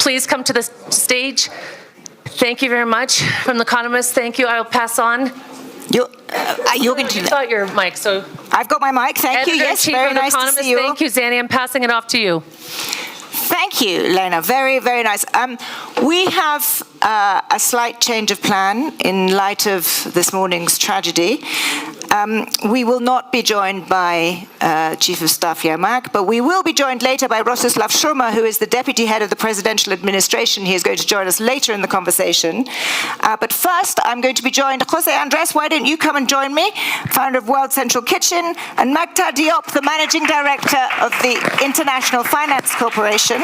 please come to the stage. Thank you very much. From the economist, thank you. I'll pass on. You're going to... You got your mic, so... I've got my mic, thank you. Yes, very nice to see you. Thank you, Zanny. I'm passing it off to you. Thank you, Lena. Very, very nice. We have a slight change of plan in light of this morning's tragedy. We will not be joined by Chief of Staff Yermak, but we will be joined later by Rostislav Šurma, who is the Deputy Head of the Presidential Administration. He is going to join us later in the conversation. But first, I'm going to be joined. Jose Andres, why don't you come and join me? Founder of World Central Kitchen, and Magda Diop, the Managing Director of the International Finance Corporation.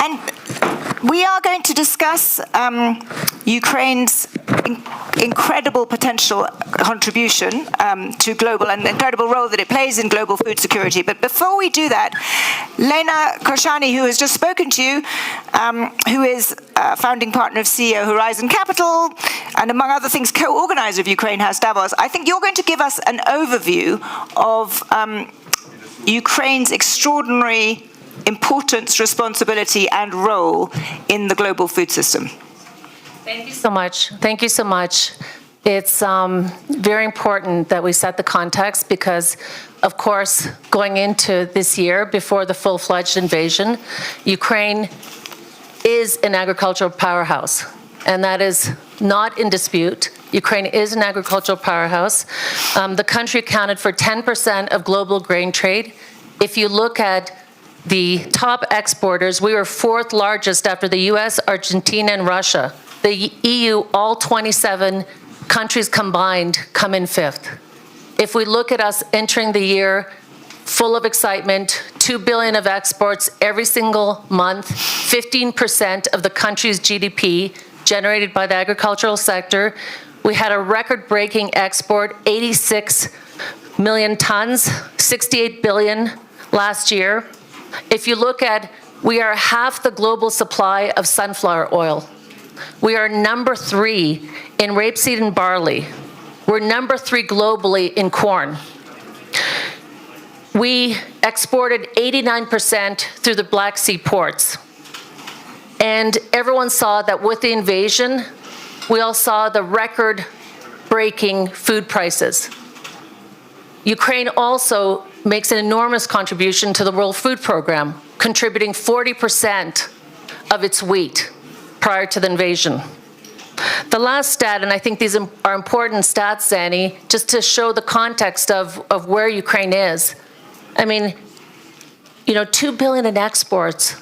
And we are going to discuss Ukraine's incredible potential contribution to global and the incredible role that it plays in global food security. But before we do that, Lena Koshani, who has just spoken to you, who is founding partner of CEO Horizon Capital, and among other things, co-organizer of Ukraine House Davos, I think you're going to give us an overview of Ukraine's extraordinary importance, responsibility, and role in the global food system. Thank you so much. Thank you so much. It's very important that we set the context because, of course, going into this year, before the full-fledged invasion, Ukraine is an agricultural powerhouse, and that is not in dispute. Ukraine is an agricultural powerhouse. The country accounted for 10% of global grain trade. If you look at the top exporters, we were fourth largest after the US, Argentina, and Russia. The EU, all 27 countries combined, come in fifth. If we look at us entering the year full of excitement, 2 billion of exports every single month, 15% of the country's GDP generated by the agricultural sector. We had a record-breaking export, 86 million tons, 68 billion last year. If you look at, we are half the global supply of sunflower oil. We are number 3 in rapeseed and barley. We're number 3 globally in corn. We exported 89% through the Black Sea ports. And everyone saw that with the invasion, we all saw the record-breaking food prices. Ukraine also makes an enormous contribution to the World Food Program, contributing 40% of its wheat prior to the invasion. The last stat, and I think these are important stats, Zanny, just to show the context of where Ukraine is. I mean, 2 billion in exports,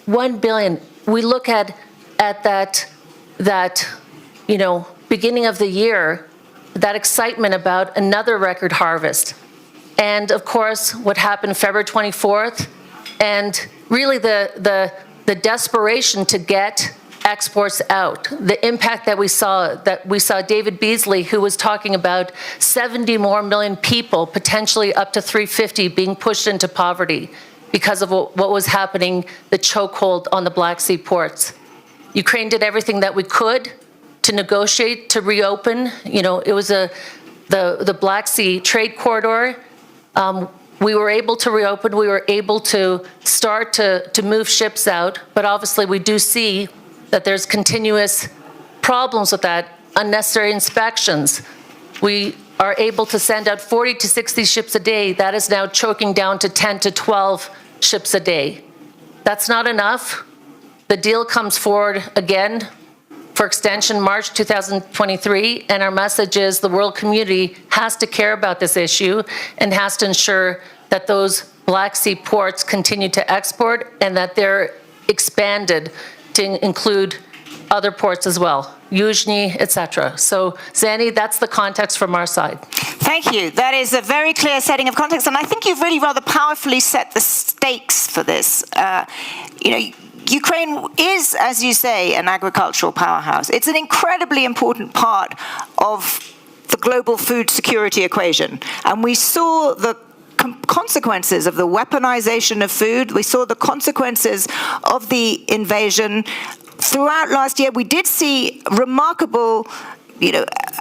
1 billion. We look at that beginning of the year, that excitement about another record harvest. And of course, what happened February 24th, and really the desperation to get exports out, the impact that we saw David Beasley, who was talking about 70 more million people, potentially up to 350, being pushed into poverty because of what was happening, the chokehold on the Black Sea ports. Ukraine did everything that we could to negotiate, to reopen. It was the Black Sea trade corridor. We were able to reopen. We were able to start to move ships out. But obviously, we do see that there's continuous problems with that, unnecessary inspections. We are able to send out 40 to 60 ships a day. That is now choking down to 10 to 12 ships a day. That's not enough. The deal comes forward again for extension March 2023, and our message is the world community has to care about this issue and has to ensure that those Black Sea ports continue to export and that they're expanded to include other ports as well, Yuzhny, etc. So, Zanny, that's the context from our side. Thank you. That is a very clear setting of context, and I think you've really rather powerfully set the stakes for this. Ukraine is, as you say, an agricultural powerhouse. It's an incredibly important part of the global food security equation. And we saw the consequences of the weaponization of food. We saw the consequences of the invasion. Throughout last year, we did see remarkable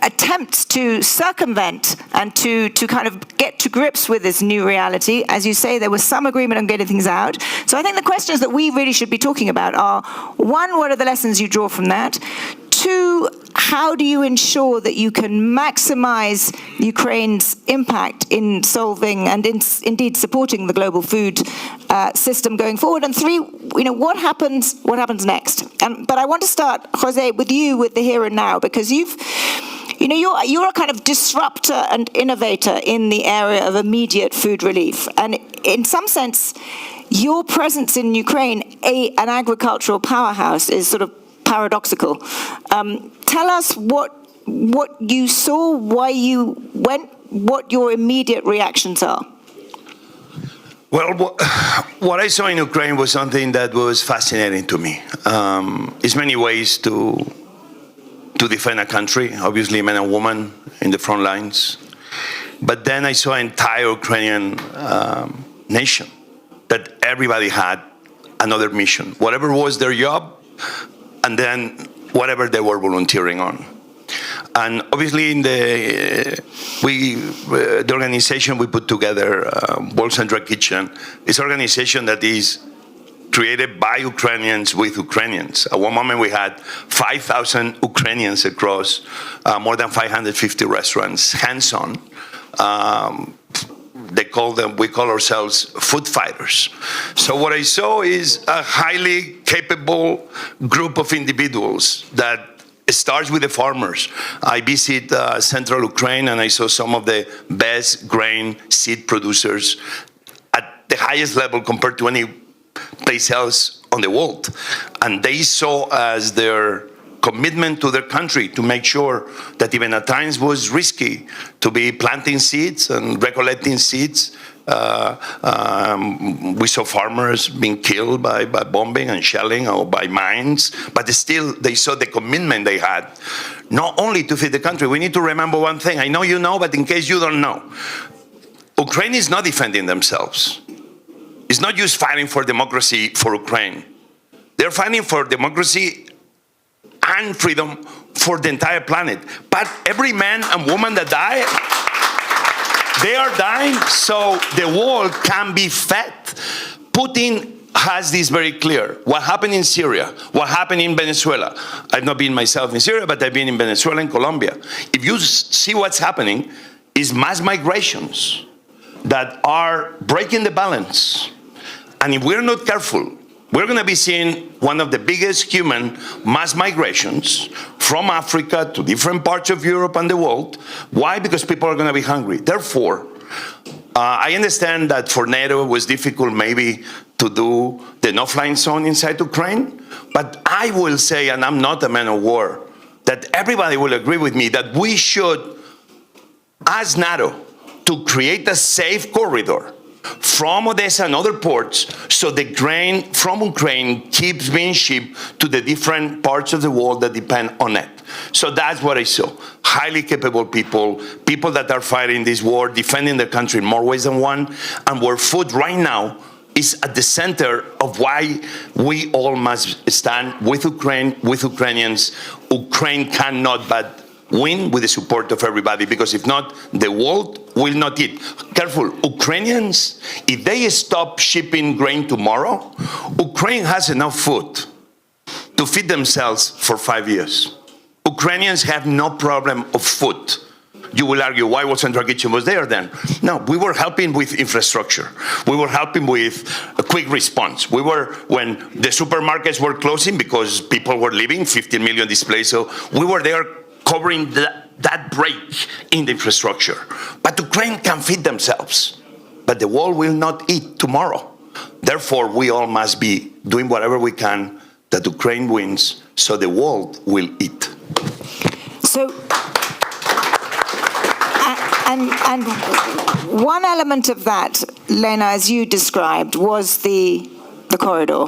attempts to circumvent and to kind of get to grips with this new reality. As you say, there was some agreement on getting things out. So I think the questions that we really should be talking about are, one, what are the lessons you draw from that? Two, how do you ensure that you can maximize Ukraine's impact in solving and indeed supporting the global food system going forward? And three, what happens next? But I want to start, Jose, with you, with the here and now, because you're a kind of disruptor and innovator in the area of immediate food relief. And in some sense, your presence in Ukraine, an agricultural powerhouse, is sort of paradoxical. Tell us what you saw, why you went, what your immediate reactions are. Well, what I saw in Ukraine was something that was fascinating to me. It's many ways to defend a country, obviously men and women in the front lines. But then I saw an entire Ukrainian nation, that everybody had another mission, whatever was their job, and then whatever they were volunteering on. And obviously in the organization we put together, World Central Kitchen, is an organization that is created by Ukrainians with Ukrainians. At one moment we had 5,000 Ukrainians across more than 550 restaurants, hands-on. We call ourselves food fighters. So what I saw is a highly capable group of individuals that starts with the farmers. I visit central Ukraine and I saw some of the best grain seed producers at the highest level compared to any place else on the world. And they saw as their commitment to their country to make sure that even at times was risky to be planting seeds and recollecting seeds. We saw farmers being killed by bombing and shelling or by mines, but still they saw the commitment they had, not only to feed the country. We need to remember one thing. I know you know, but in case you don't know, Ukraine is not defending themselves. It's not just fighting for democracy for Ukraine. They're fighting for democracy and freedom for the entire planet. But every man and woman that die, they are dying so the world can be fed. Putin has this very clear. What happened in Syria, what happened in Venezuela. I've not been myself in Syria, but I've been in Venezuela and Colombia. If you see what's happening, is mass migrations that are breaking the balance. And if we're not careful, we're going to be seeing one of the biggest human mass migrations from Africa to different parts of Europe and the world. Why? Because people are going to be hungry. Therefore, I understand that for NATO it was difficult maybe to do the no-flying zone inside Ukraine. But I will say, and I'm not a man of war, that everybody will agree with me that we should ask NATO to create a safe corridor from Odessa and other ports, so the grain from Ukraine keeps being shipped to the different parts of the world that depend on it. So that's what I saw. Highly capable people, people that are fighting this war, defending their country in more ways than one, and where food right now is at the center of why we all must stand with Ukraine, with Ukrainians. Ukraine cannot but win with the support of everybody, because if not, the world will not eat. Careful, Ukrainians, if they stop shipping grain tomorrow, Ukraine has enough food to feed themselves for 5 years. Ukrainians have no problem of food. You will argue, why was Central Kitchen was there then? No, we were helping with infrastructure. We were helping with a quick response. We were, when the supermarkets were closing because people were leaving, 15 million displaced, so we were there covering that break in the infrastructure. But Ukraine can feed themselves, but the world will not eat tomorrow. Therefore, we all must be doing whatever we can that Ukraine wins, so the world will eat. So, and one element of that, Lena, as you described, was the corridor,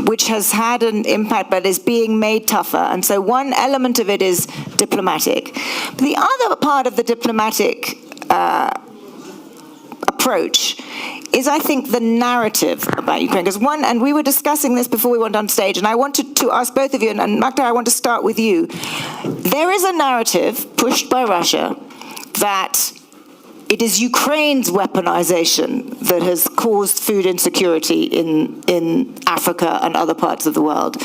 which has had an impact but is being made tougher. And so one element of it is diplomatic. But the other part of the diplomatic approach is, I think, the narrative about Ukraine. Because and we were discussing this before we went on stage, and I want to to ask both of you, and Magda, I want to start with you. There is a narrative pushed by Russia that it is Ukraine's weaponization that has caused food insecurity in Africa and other parts of the world.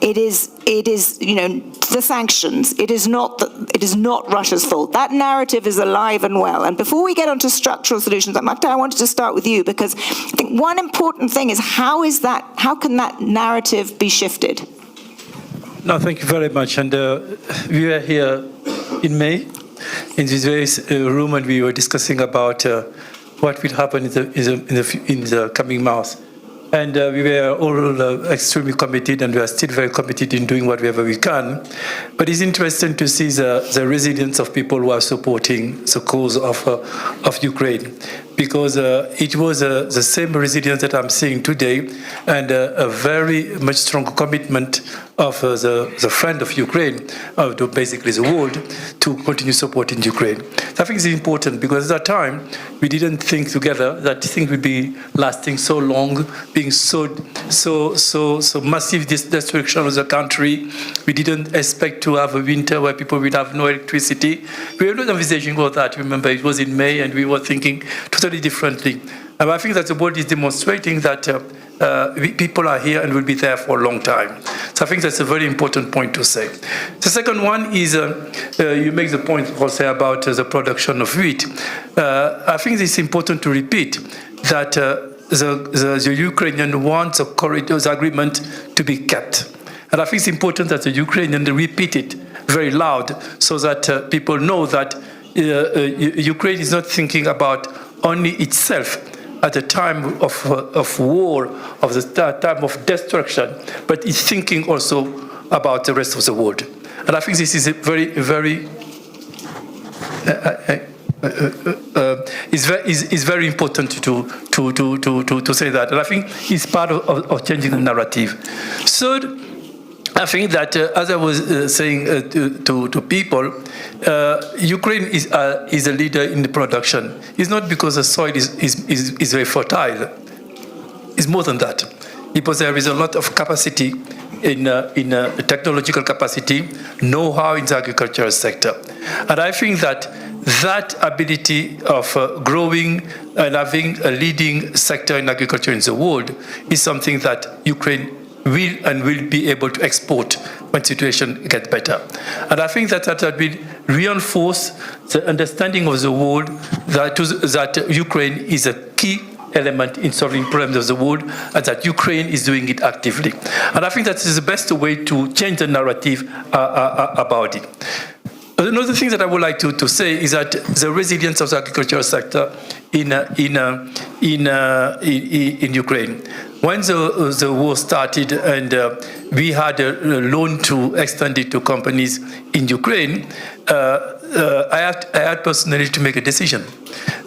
It is the sanctions. It is not Russia's fault. That narrative is alive and well. And before we get onto structural solutions, Magda, I wanted to start with you, because I think one important thing is how can that narrative be shifted? No, thank you very much. And we were here in May in this very room, and we were discussing about what will happen in the coming months. And we were all extremely committed, and we are still very committed in doing whatever we can. But it's interesting to see the resilience of people who are supporting the cause of Ukraine, because it was the same resilience that I'm seeing today, and a very much stronger commitment of the friend of Ukraine, to basically the world, to continue supporting Ukraine. So I think it's important, because at that time we didn't think together that things would be lasting so long, being so massive this destruction of the country. We didn't expect to have a winter where people would have no electricity. We were not envisaging all that. Remember, it was in May, and we were thinking totally differently. And I think that the world is demonstrating that people are here and will be there for a long time. So I think that's a very important point to say. The second one is, you make the point, Jose, about the production of wheat. I think it's important to repeat that the Ukrainian wants a corridors agreement to be kept. And I think it's important that the Ukrainian repeat it very loud, so that people know that Ukraine is not thinking about only itself at the time of war, of the time of destruction, but it's thinking also about the rest of the world. And I think this is a very very important to say that. And I think it's part of changing the narrative. Third, I think that, as I was saying to people, Ukraine is a leader in the production. It's not because the soil is very fertile. It's more than that. Because there is a lot of capacity in technological capacity, know-how in the agricultural sector. And I think that ability of growing and having a leading sector in agriculture in the world is something that Ukraine will be able to export when situation gets better. And I think that will reinforce the understanding of the world that Ukraine is a key element in solving problems of the world, and that Ukraine is doing it actively. And I think that is the best way to change the narrative about it. Another thing that I would like to say is that the resilience of the agricultural sector in Ukraine. When the war started and we had a loan to extend it to companies in Ukraine, I had personally to make a decision.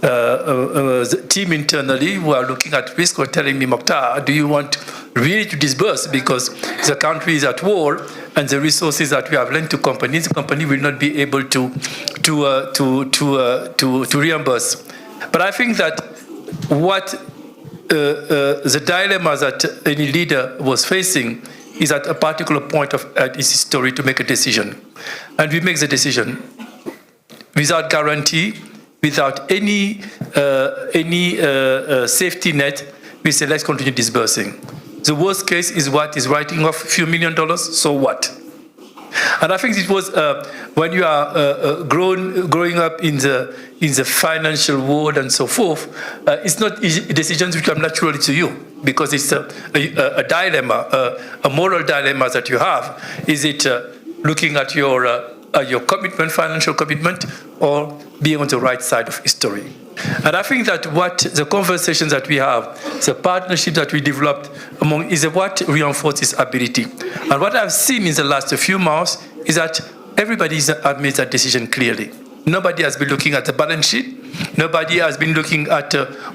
The team internally who are looking at risk were telling me, Mokhtar, do you want really to disburse, because the country is at war and the resources that we have lent to companies, the company will not be able to reimburse. But I think that what the dilemma that any leader was facing is at a particular point of its history to make a decision. And we make the decision without guarantee, without any safety net. We say, let's continue disbursing. The worst case is what is writing off a few $1 million, so what? And I think it was when you are growing up in the financial world and so forth, it's not easy decisions which come naturally to you, because it's a dilemma, a moral dilemma that you have. Is it looking at your commitment, financial commitment, or being on the right side of history? And I think that what the conversations that we have, the partnership that we developed among, is what reinforces ability. And what I've seen in the last few months is that everybody has made that decision clearly. Nobody has been looking at the balance sheet. Nobody has been looking at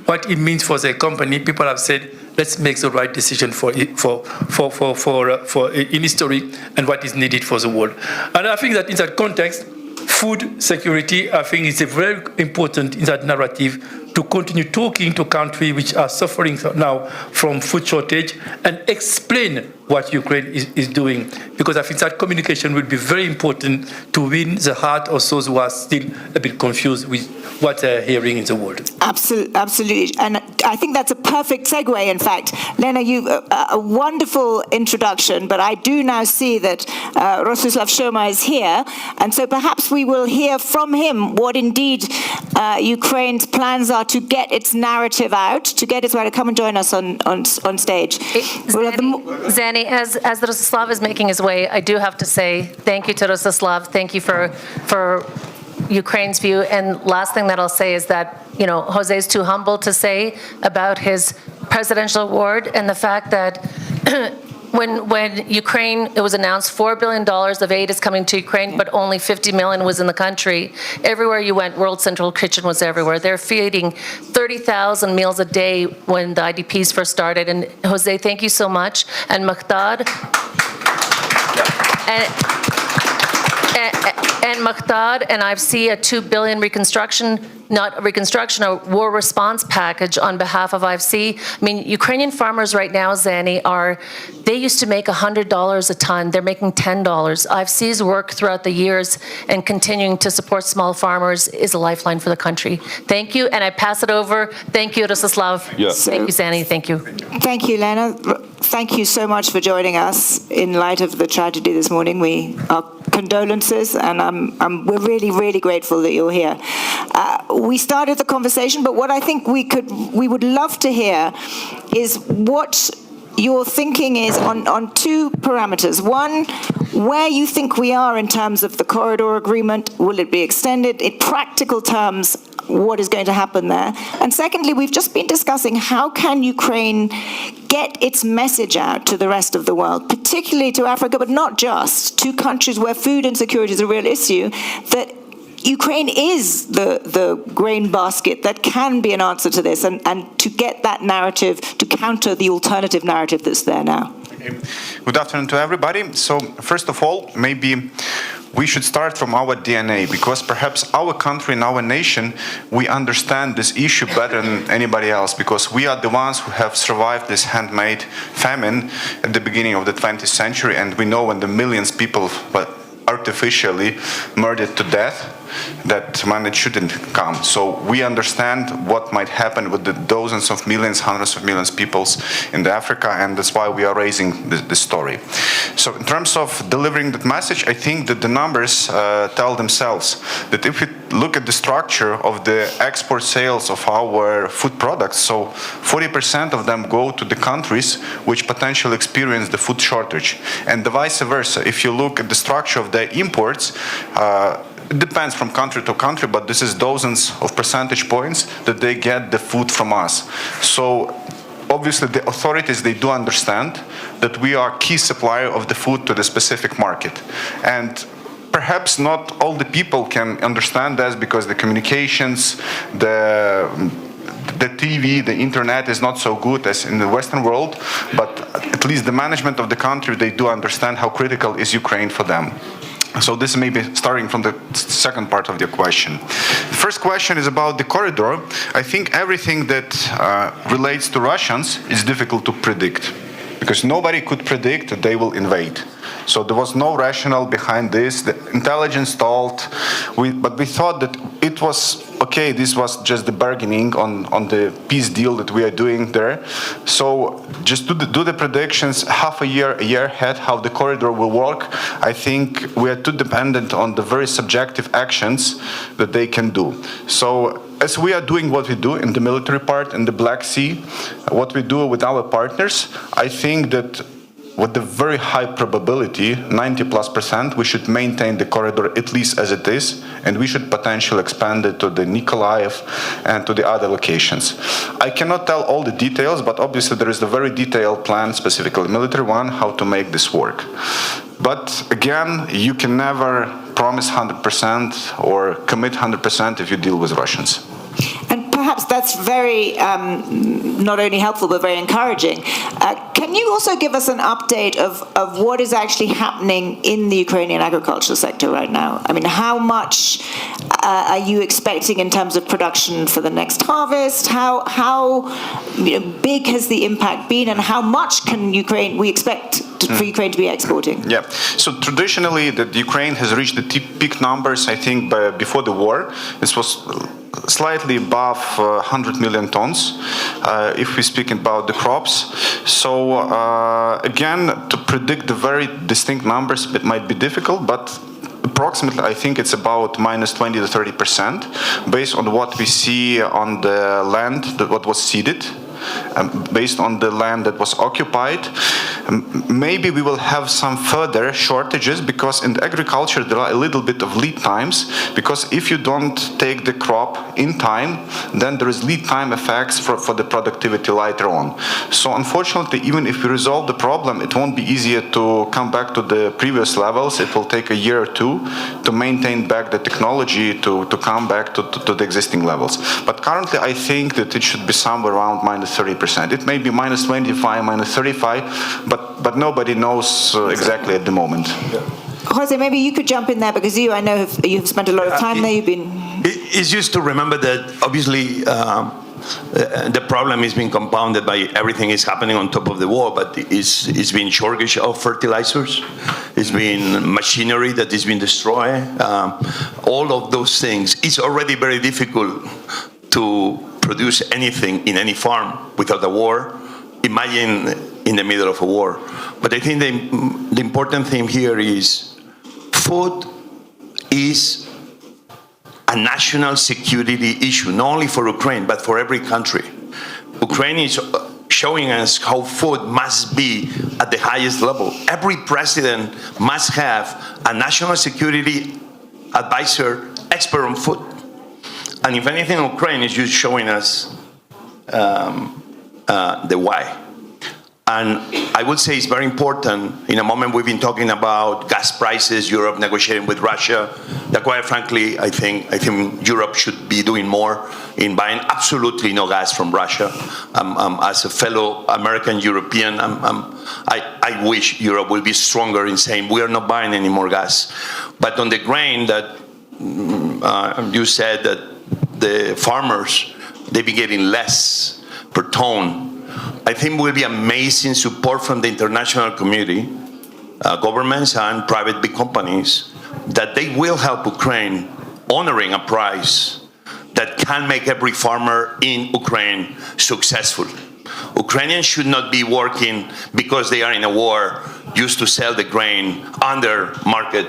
what it means for their company. People have said, let's make the right decision for in history and what is needed for the world. And I think that in that context, food security, I think, is very important in that narrative, to continue talking to countries which are suffering now from food shortage and explain what Ukraine is doing, because I think that communication will be very important to win the heart of those who are still a bit confused with what they're hearing in the world. Absolutely. And I think that's a perfect segue, in fact. Lena, a wonderful introduction, but I do now see that Rostislav Shoma is here, and so perhaps we will hear from him what indeed Ukraine's plans are to get its narrative out, to get its way to come and join us on stage. Zanny, as Rostislav is making his way, I do have to say thank you to Rostislav. Thank you for Ukraine's view. And last thing that I'll say is that, Jose is too humble to say about his presidential award, and the fact that when Ukraine, it was announced $4 billion of aid is coming to Ukraine, but only 50 million was in the country. Everywhere you went, World Central Kitchen was everywhere. They're feeding 30,000 meals a day when the IDPs first started. And Jose, thank you so much. And Makhdad, and I see a 2 billion a war response package on behalf of IFC. I mean, Ukrainian farmers right now, Zanny, they used to make $100 a ton. They're making $10. IFC's work throughout the years and continuing to support small farmers is a lifeline for the country. Thank you, and I pass it over. Thank you, Rostislav. Yeah. Thank you, Zanny. Thank you. Thank you, Lena. Thank you so much for joining us in light of the tragedy this morning. Our condolences, and we're really, really grateful that you're here. We started the conversation, but what I think we would love to hear is what your thinking is on two parameters. One, where you think we are in terms of the corridor agreement. Will it be extended? In practical terms, what is going to happen there? And secondly, we've just been discussing how can Ukraine get its message out to the rest of the world, particularly to Africa, but not just, to countries where food insecurity is a real issue, that Ukraine is the grain basket that can be an answer to this, and to get that narrative, to counter the alternative narrative that's there now. Good afternoon to everybody. So first of all, maybe we should start from our DNA, because perhaps our country and our nation, we understand this issue better than anybody else, because we are the ones who have survived this handmade famine at the beginning of the 20th century, and we know when the millions of people were artificially murdered to death, that when it shouldn't come. So we understand what might happen with the dozens of millions, hundreds of millions of people in Africa, and that's why we are raising this story. So in terms of delivering that message, I think that the numbers tell themselves that if we look at the structure of the export sales of our food products, so 40% of them go to the countries which potentially experience the food shortage, and the vice versa. If you look at the structure of the imports, it depends from country to country, but this is dozens of percentage points that they get the food from us. So obviously the authorities, they do understand that we are key supplier of the food to the specific market. And perhaps not all the people can understand this, because the communications, the TV, the internet is not so good as in the Western world, but at least the management of the country, they do understand how critical is Ukraine for them. So this may be starting from the second part of your question. The first question is about the corridor. I think everything that relates to Russians is difficult to predict, because nobody could predict that they will invade. So there was no rationale behind this. The intelligence told, but we thought that it was okay. This was just the bargaining on the peace deal that we are doing there. So just do the predictions half a year ahead how the corridor will work. I think we are too dependent on the very subjective actions that they can do. So as we are doing what we do in the military part in the Black Sea, what we do with our partners, I think that with the very high probability, 90+%, we should maintain the corridor at least as it is, and we should potentially expand it to the Nikolaev and to the other locations. I cannot tell all the details, but obviously there is a very detailed plan, specifically military one, how to make this work. But again, you can never promise 100% or commit 100% if you deal with Russians. And perhaps that's very, not only helpful, but very encouraging. Can you also give us an update of what is actually happening in the Ukrainian agricultural sector right now? I mean, how much are you expecting in terms of production for the next harvest? How big has the impact been, and how much can we expect for Ukraine to be exporting? Yeah. So traditionally, Ukraine has reached the peak numbers, I think, before the war. This was slightly above 100 million tons, if we speak about the crops. So again, to predict the very distinct numbers, it might be difficult, but approximately, I think it's about minus 20 to 30%, based on what we see on the land what was seeded. Based on the land that was occupied. Maybe we will have some further shortages, because in agriculture there are a little bit of lead times, because if you don't take the crop in time, then there is lead time effects for the productivity later on. So unfortunately, even if we resolve the problem, it won't be easier to come back to the previous levels. It will take a year or two to maintain back the technology to come back to the existing levels. But currently I think that it should be somewhere around minus 30%. It may be minus 25, minus 35, but nobody knows exactly at the moment. Jose, maybe you could jump in there, because I know you've spent a lot of time there. You've been. It's just to remember that obviously the problem is being compounded by everything is happening on top of the war, but it's been shortage of fertilizers, it's been machinery that is being destroyed, all of those things. It's already very difficult to produce anything in any farm without a war. Imagine in the middle of a war. But I think the important thing here is food is a national security issue, not only for Ukraine, but for every country. Ukraine is showing us how food must be at the highest level. Every president must have a national security advisor, expert on food. And if anything, Ukraine is just showing us the why. And I would say it's very important, in a moment we've been talking about gas prices, Europe negotiating with Russia, that quite frankly, I think Europe should be doing more in buying absolutely no gas from Russia. As a fellow American European, I wish Europe will be stronger in saying we are not buying any more gas. But on the grain that you said that the farmers, they've been getting less per ton. I think will be amazing support from the international community, governments and private big companies, that they will help Ukraine honoring a price that can make every farmer in Ukraine successful. Ukrainians should not be working because they are in a war just to sell the grain under market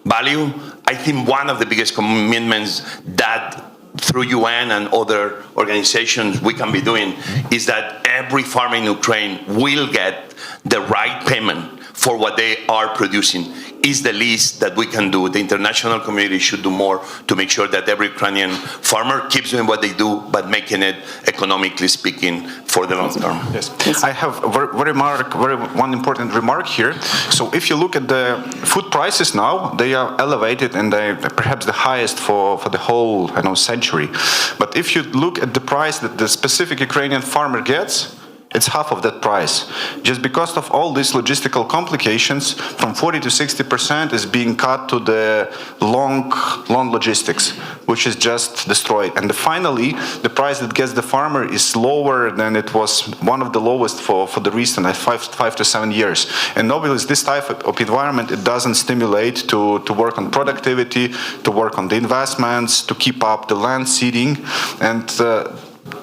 value. I think one of the biggest commitments that through UN and other organizations we can be doing is that every farmer in Ukraine will get the right payment for what they are producing. Is the least that we can do. The international community should do more to make sure that every Ukrainian farmer keeps doing what they do, but making it, economically speaking, for the long term. Yes. I have one important remark here. So if you look at the food prices now, they are elevated and they perhaps the highest for the whole century. But if you look at the price that the specific Ukrainian farmer gets, it's half of that price. Just because of all these logistical complications, from 40 to 60% is being cut to the long logistics, which is just destroyed. And finally, the price that gets the farmer is lower than it was one of the lowest for the recent 5 to 7 years. And obviously, this type of environment, it doesn't stimulate to work on productivity, to work on the investments, to keep up the land seeding, and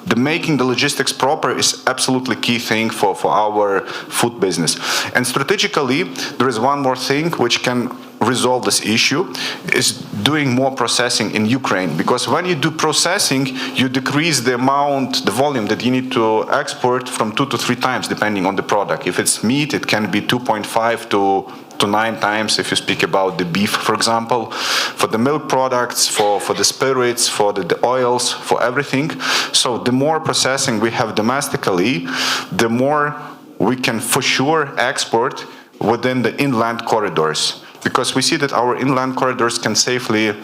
the making the logistics proper is absolutely key thing for our food business. And strategically, there is one more thing which can resolve this issue, is doing more processing in Ukraine. Because when you do processing, you decrease the amount, the volume that you need to export from 2 to 3 times, depending on the product. If it's meat, it can be 2.5 to 9 times, if you speak about the beef, for example, for the milk products, for the spirits, for the oils, for everything. So the more processing we have domestically, the more we can for sure export within the inland corridors. Because we see that our inland corridors can safely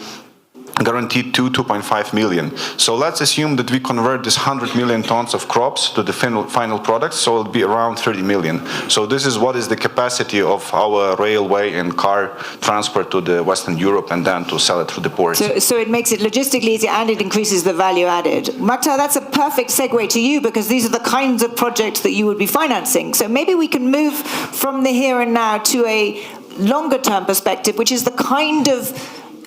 guaranteed 2.5 million. So let's assume that we convert this 100 million tons of crops to the final products, so it'll be around 30 million. So this is what is the capacity of our railway and car transport to the Western Europe and then to sell it through the ports. So it makes it logistically easier and it increases the value added. Makta, that's a perfect segue to you because these are the kinds of projects that you would be financing. So maybe we can move from the here and now to a longer term perspective, which is the kind of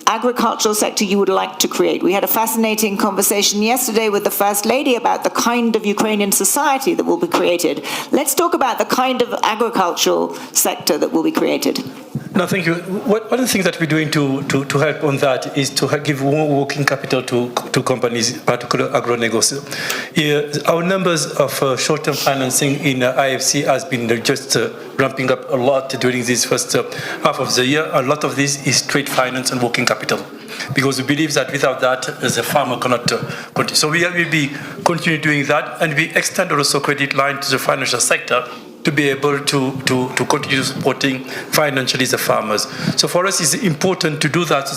agricultural sector you would like to create. We had a fascinating conversation yesterday with the First Lady about the kind of Ukrainian society that will be created. Let's talk about the kind of agricultural sector that will be created. No, thank you. One of the things that we're doing to help on that is to give more working capital to companies, particularly agro-negos. Our numbers of short-term financing in IFC has been just ramping up a lot during this first half of the year. A lot of this is trade finance and working capital, because we believe that without that, the farmer cannot continue. So we will be continue doing that, and we extend also credit line to the financial sector to be able to continue supporting financially the farmers. So for us, it's important to do that.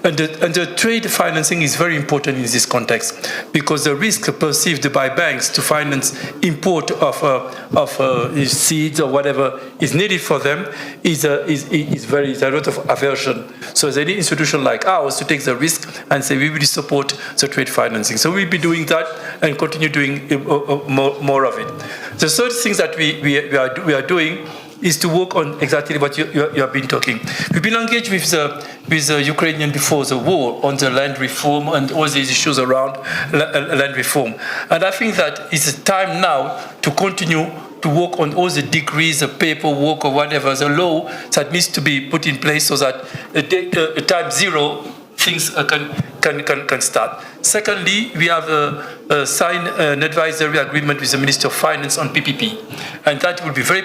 And the trade financing is very important in this context because the risk perceived by banks to finance import of seeds or whatever is needed for them is a lot of aversion. So there's any institution like ours to take the risk and say we will support the trade financing. So we'll be doing that and continue doing more of it. The third thing that we are doing is to work on exactly what you have been talking. We've been engaged with the Ukrainian before the war on the land reform and all these issues around land reform. And I think that it's time now to continue to work on all the degrees, the paperwork or whatever, the law that needs to be put in place so that at time zero things can start. Secondly, we have signed an advisory agreement with the Minister of Finance on PPP, and that will be very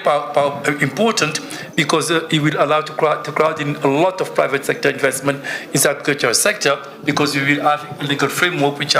important because it will allow to crowd in a lot of private sector investment in the agricultural sector because we will have a legal framework which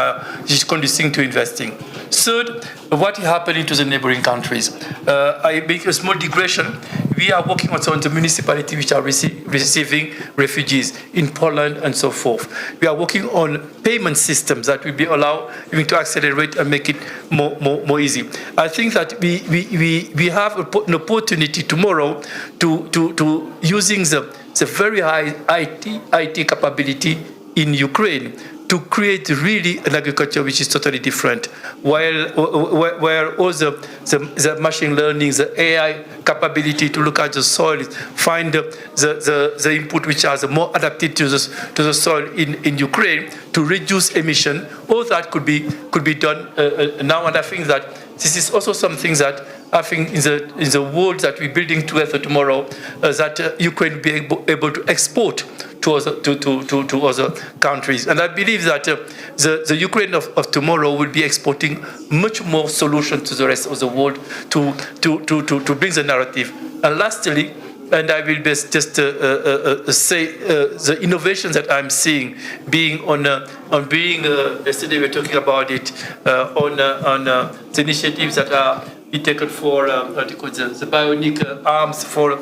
is conducive to investing. Third, what is happening to the neighboring countries? I make a small digression. We are working also on the municipalities which are receiving refugees in Poland and so forth. We are working on payment systems that will be allowed to accelerate and make it more easy. I think that we have an opportunity tomorrow to using the very high IT capability in Ukraine to create really an agriculture which is totally different, where all the machine learning, the AI capability to look at the soil, find the input which are more adapted to the soil in Ukraine to reduce emission. All that could be done now, and I think that this is also something that I think in the world that we're building together tomorrow, that Ukraine will be able to export to other countries. And I believe that the Ukraine of tomorrow will be exporting much more solutions to the rest of the world to bring the narrative. And lastly, and I will just say the innovations that I'm seeing being yesterday we were talking about it, on the initiatives that are be taken for the bionic arms for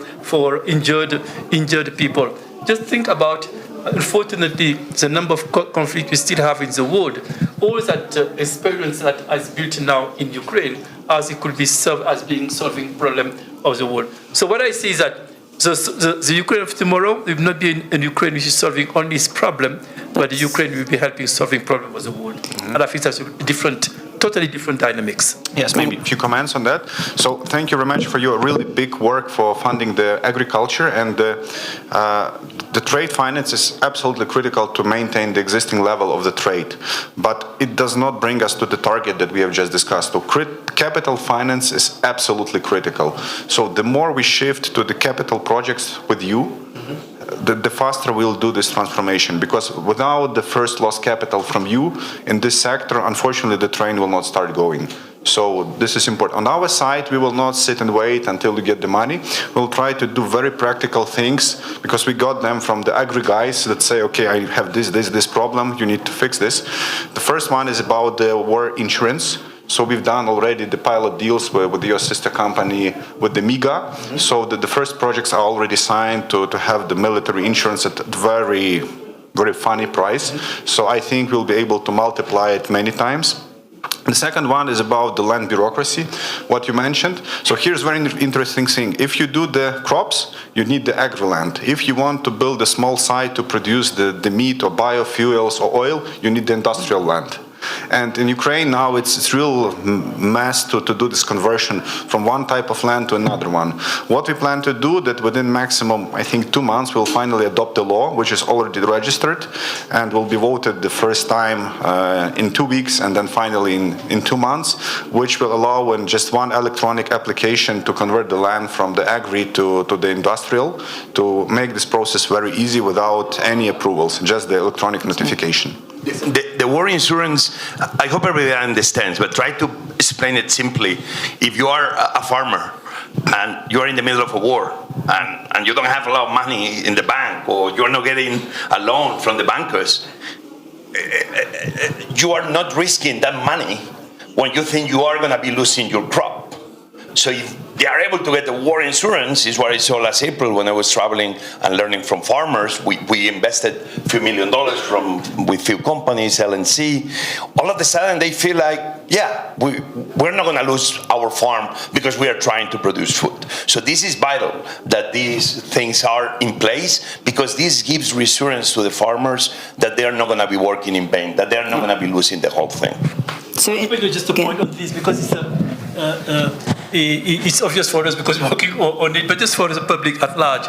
injured people. Just think about, unfortunately, the number of conflicts we still have in the world. All that experience that is built now in Ukraine, as it could be served as being solving problem of the world. So what I see is that the Ukraine of tomorrow will not be a Ukraine which is solving only its problem, but the Ukraine will be helping solving problem of the world. Mm-hmm. And I think that's totally different dynamics. Yes, maybe a few comments on that. So thank you very much for your really big work for funding the agriculture, and the trade finance is absolutely critical to maintain the existing level of the trade, but it does not bring us to the target that we have just discussed. So capital finance is absolutely critical. So the more we shift to the capital projects with you, the faster we'll do this transformation, because without the first lost capital from you in this sector, unfortunately, the train will not start going. So this is important. On our side, we will not sit and wait until we get the money. We'll try to do very practical things, because we got them from the agri guys that say, okay, I have this problem, you need to fix this. The first one is about the war insurance. So we've done already the pilot deals with your sister company, with the MIGA. Mm-hmm. So the first projects are already signed to have the military insurance at very very funny price. So I think we'll be able to multiply it many times. The second one is about the land bureaucracy, what you mentioned. So here's very interesting thing. If you do the crops, you need the agri-land. If you want to build a small site to produce the meat or biofuels or oil, you need the industrial land. And in Ukraine now it's real mess to do this conversion from one type of land to another one. What we plan to do that within maximum, I think 2 months, we'll finally adopt the law, which is already registered and will be voted the first time in 2 weeks and then finally in 2 months, which will allow in just one electronic application to convert the land from the agri to the industrial, to make this process very easy without any approvals, just the electronic notification. The war insurance, I hope everybody understands, but try to explain it simply. If you are a farmer and you are in the middle of a war and you don't have a lot of money in the bank or you're not getting a loan from the bankers, you are not risking that money when you think you are going to be losing your crop. So if they are able to get the war insurance, is what I saw last April when I was traveling and learning from farmers. We invested a few $1 million with few companies, LNC. All of a sudden they feel like, yeah, we're not going to lose our farm because we are trying to produce food. So this is vital that these things are in place, because this gives reassurance to the farmers that they are not going to be working in vain, that they are not going to be losing the whole thing. So Maybe just a point on this, because it's obvious for us because we're working on it, but just for the public at large.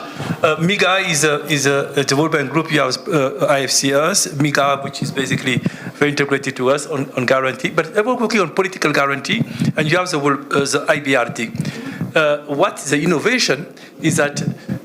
MIGA is the World Bank Group. You have IFCS, MIGA, which is basically very integrated to us on guarantee, but we're working on political guarantee, and you have the IBRD. What the innovation is that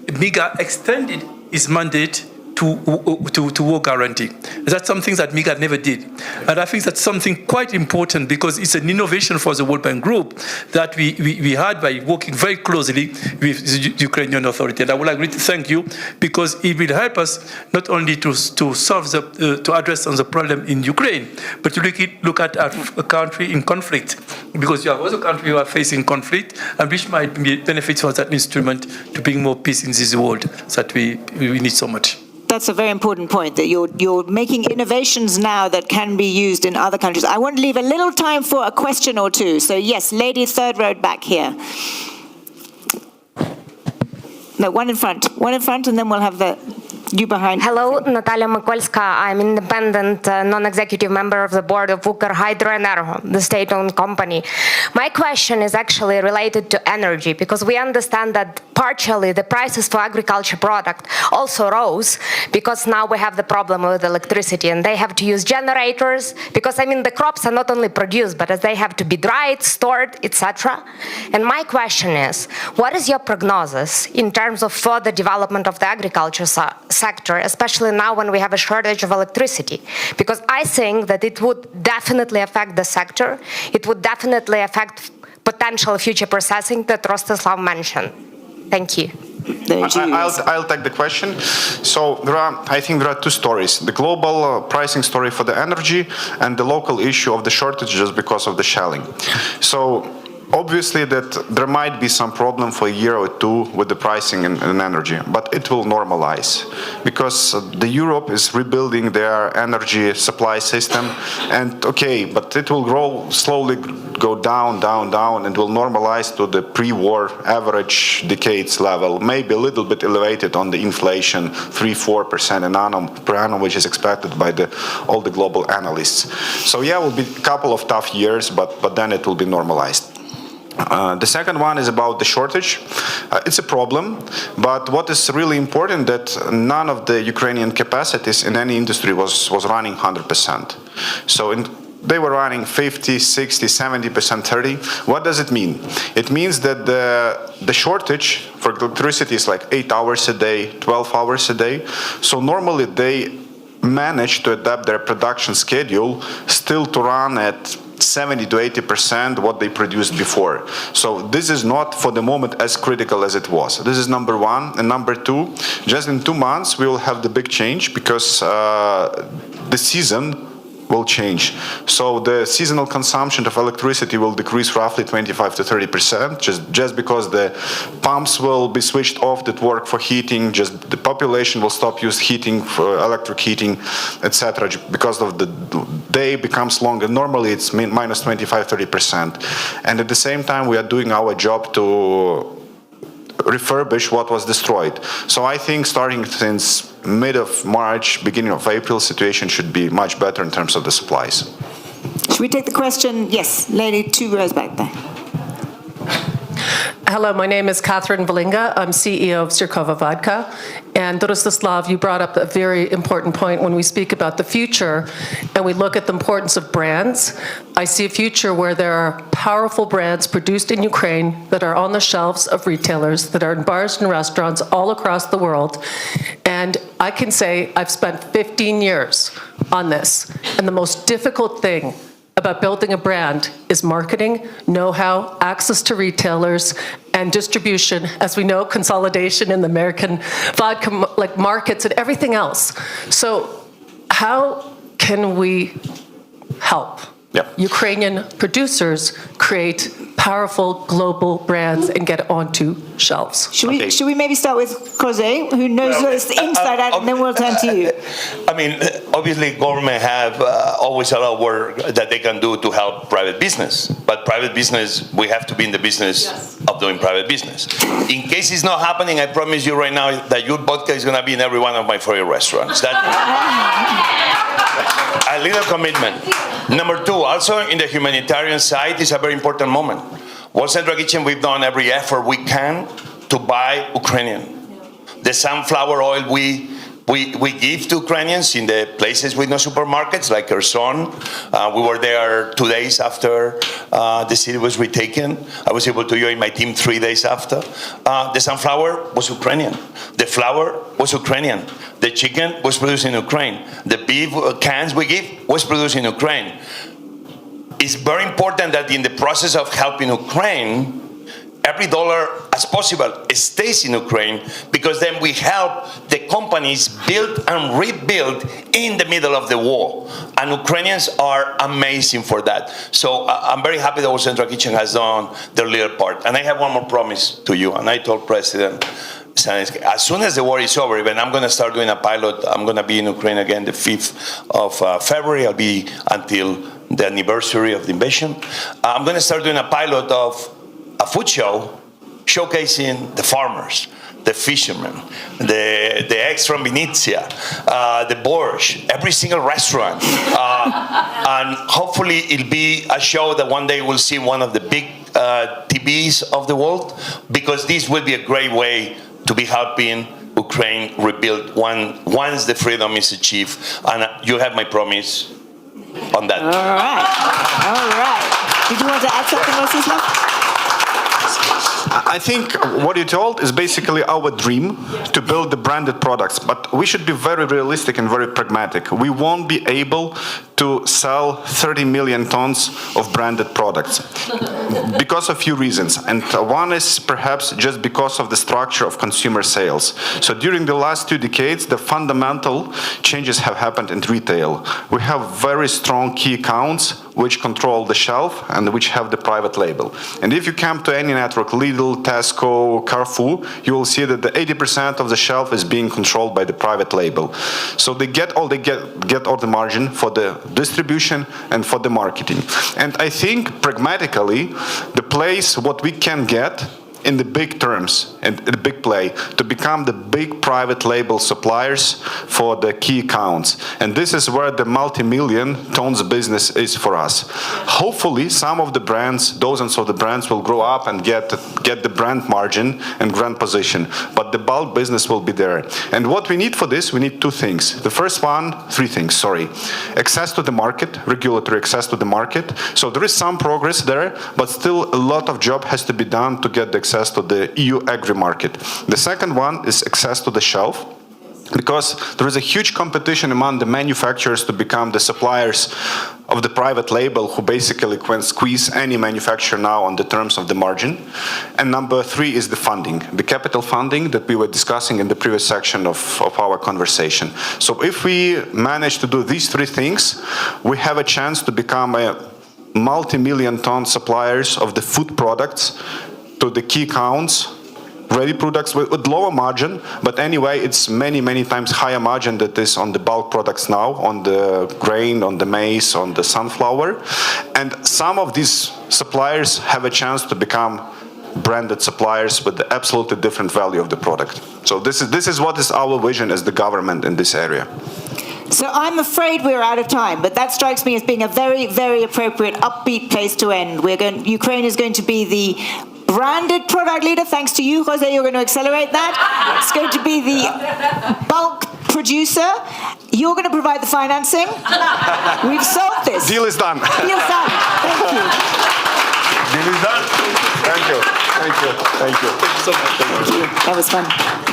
MIGA extended its mandate to war guarantee. That's something that MIGA never did. And I think that's something quite important, because it's an innovation for the World Bank Group that we had by working very closely with the Ukrainian authority. And I would like to thank you, because it will help us not only to solve to address the problem in Ukraine, but to look at a country in conflict, because you have other countries who are facing conflict, and which might be benefits for that instrument to bring more peace in this world that we need so much. that's a very important point, that you're making innovations now that can be used in other countries. I want to leave a little time for a question or two. So yes, lady third row back here. No, one in front, and then we'll have you behind. Hello, Natalia Mikolska. I'm independent non-executive member of the board of Ukrhydroenergo, the state-owned company. My question is actually related to energy, because we understand that partially the prices for agriculture product also rose, because now we have the problem with electricity and they have to use generators, because the crops are not only produced, but they have to be dried, stored, etc. And my question is, what is your prognosis in terms of further development of the agriculture sector, especially now when we have a shortage of electricity? Because I think that it would definitely affect the sector. It would definitely affect potential future processing that Rostislav mentioned. Thank you. I'll take the question. So I think there are two stories: the global pricing story for the energy and the local issue of the shortages because of the shelling. So obviously that there might be some problem for a year or two with the pricing in energy, but it will normalize, because the Europe is rebuilding their energy supply system, and okay, but it will slowly go down, and will normalize to the pre-war average decades level, maybe a little bit elevated on the inflation, 3-4% per annum, which is expected by all the global analysts. So yeah, it will be a couple of tough years, but then it will be normalized. The second one is about the shortage. It's a problem, but what is really important that none of the Ukrainian capacities in any industry was running 100%. So they were running 50, 60, 70%, 30. What does it mean? It means that the shortage for electricity is like 8 hours a day, 12 hours a day. So normally they manage to adapt their production schedule still to run at 70 to 80% what they produced before. So this is not for the moment as critical as it was. This is number one. And number two, just in 2 months we will have the big change, because the season will change. So the seasonal consumption of electricity will decrease roughly 25 to 30%, just because the pumps will be switched off that work for heating, just the population will stop use heating for electric heating, etc. because of the day becomes longer. Normally it's minus 25, 30%. And at the same time we are doing our job to refurbish what was destroyed. So I think starting since mid of March, beginning of April, situation should be much better in terms of the supplies. Should we take the question? Yes, lady 2 rows back there. Hello, my name is Catherine Valinga. I'm CEO of Circa Vodka. And Rostislav, you brought up a very important point when we speak about the future and we look at the importance of brands. I see a future where there are powerful brands produced in Ukraine that are on the shelves of retailers, that are in bars and restaurants all across the world. And I can say I've spent 15 years on this. And the most difficult thing about building a brand is marketing, know-how, access to retailers, and distribution. As we know, consolidation in the American vodka markets and everything else. So how can we help Ukrainian producers create powerful global brands and get onto shelves? Should we maybe start with Jose, who knows what's inside out, and then we'll turn to you. I mean, obviously, government have always a lot of work that they can do to help private business. But private business, we have to be in the business of doing private business. In case it's not happening, I promise you right now that your vodka is going to be in every one of my favorite restaurants. A little commitment. Number 2, also in the humanitarian side is a very important moment. World Central Kitchen, we've done every effort we can to buy Ukrainian. The sunflower oil we give to Ukrainians in the places with no supermarkets, like Kherson. We were there 2 days after the city was retaken. I was able to join my team 3 days after. The sunflower was Ukrainian. The flour was Ukrainian. The chicken was produced in Ukraine. The beef cans we give was produced in Ukraine. It's very important that in the process of helping Ukraine, every dollar as possible stays in Ukraine, because then we help the companies build and rebuild in the middle of the war. And Ukrainians are amazing for that. So I'm very happy that World Central Kitchen has done their little part. And I have one more promise to you. And I told President Zelensky, as soon as the war is over, when I'm going to start doing a pilot, I'm going to be in Ukraine again the 5th of February. I'll be until the anniversary of the invasion. I'm going to start doing a pilot of a food show showcasing the farmers, the fishermen, the eggs from Vinnytsia, the borscht, every single restaurant. And hopefully it'll be a show that one day we'll see one of the big TVs of the world, because this will be a great way to be helping Ukraine rebuild once the freedom is achieved. And you have my promise on that. All right. Did you want to add something, Rostislav? I think what you told is basically our dream to build the branded products, but we should be very realistic and very pragmatic. We won't be able to sell 30 million tons of branded products because of a few reasons. And one is perhaps just because of the structure of consumer sales. So during the last 2 decades, the fundamental changes have happened in retail. We have very strong key accounts which control the shelf and which have the private label. And if you come to any network, Lidl, Tesco, Carrefour, you will see that the 80% of the shelf is being controlled by the private label. So they get all the margin for the distribution and for the marketing. And I think pragmatically, the place what we can get in the big terms and the big play to become the big private label suppliers for the key accounts. And this is where the multi-million tons business is for us. Hopefully some of the brands, dozens of the brands, will grow up and get the brand margin and brand position, but the bulk business will be there. And what we need for this, we need 2 things. The first one, 3 things, sorry. Access to the market, regulatory access to the market. So there is some progress there, but still a lot of job has to be done to get the access to the EU agri market. The second one is access to the shelf, because there is a huge competition among the manufacturers to become the suppliers of the private label who basically can squeeze any manufacturer now on the terms of the margin. And number 3 is the funding, the capital funding that we were discussing in the previous section of our conversation. So if we manage to do these 3 things, we have a chance to become a multi-million ton suppliers of the food products to the key accounts, ready products with lower margin, but anyway, it's many, many times higher margin that is on the bulk products now, on the grain, on the maize, on the sunflower. And some of these suppliers have a chance to become branded suppliers with the absolutely different value of the product. So this is what is our vision as the government in this area. So I'm afraid we're out of time, but that strikes me as being a very, very appropriate, upbeat place to end. Ukraine is going to be the branded product leader, thanks to you, Jose, you're going to accelerate that. It's going to be the bulk producer. You're going to provide the financing. We've solved this. Deal is done. Deal's done. Thank you. Deal is done. Thank you. Thank you. Thank you. Thank you so much. Thank you. That was fun.